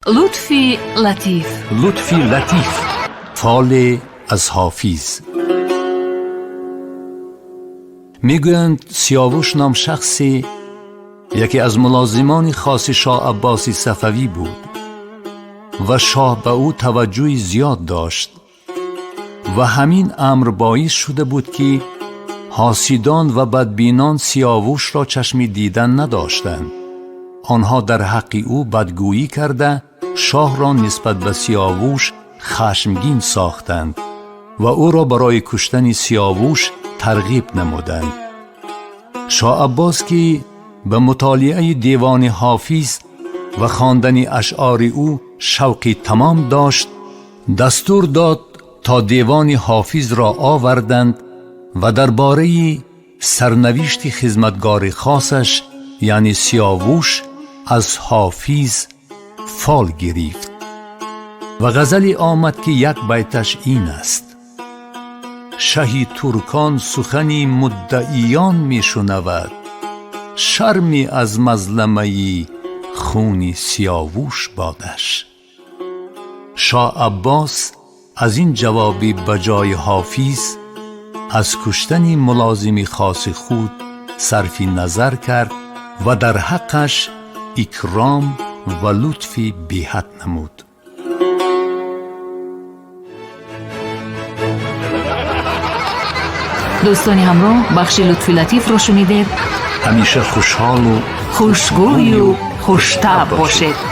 لطفی لطیف. لطفی لطیف، فال از حافظ. میگویند سیاوش نام شخصی یکی از ملازمان خاص شاه عباس صفوی بود و شاه به او توجه زیاد داشت و همین امر باعث شده بود که حاسدان و بدبینان سیاوش را چشم دیدن نداشتند. آنها در حق او بدگویی کرده شاه را نسبت به سیاوش خشمگین ساختند و او را برای کشتن سیاوش ترغیب نمودند. شاه عباس که به مطالعه دیوان حافظ و خواندن اشعار او شوقی تمام داشت، دستور داد تا دیوان حافظ را آوردند و درباره سرنوشت خدمتگار خاصش یعنی سیاوش از حافظ فال گرفت و غزلی آمد که یک بیتش این است: شهی ترکان سخنی مدعیان می شنود، شرمی از مظلمه خون سیاوش بادش. شاه عباس از این جوابی بجای حافظ از کشتن ملازم خاص خود صرف نظر کرد و در حقش اکرام و لطفی بی حد نمود. دوستان همراه، بخش لطفی لطیف را شنیدید. همیشه خوشحال و خوشگوی و خوش‌طبع باشید.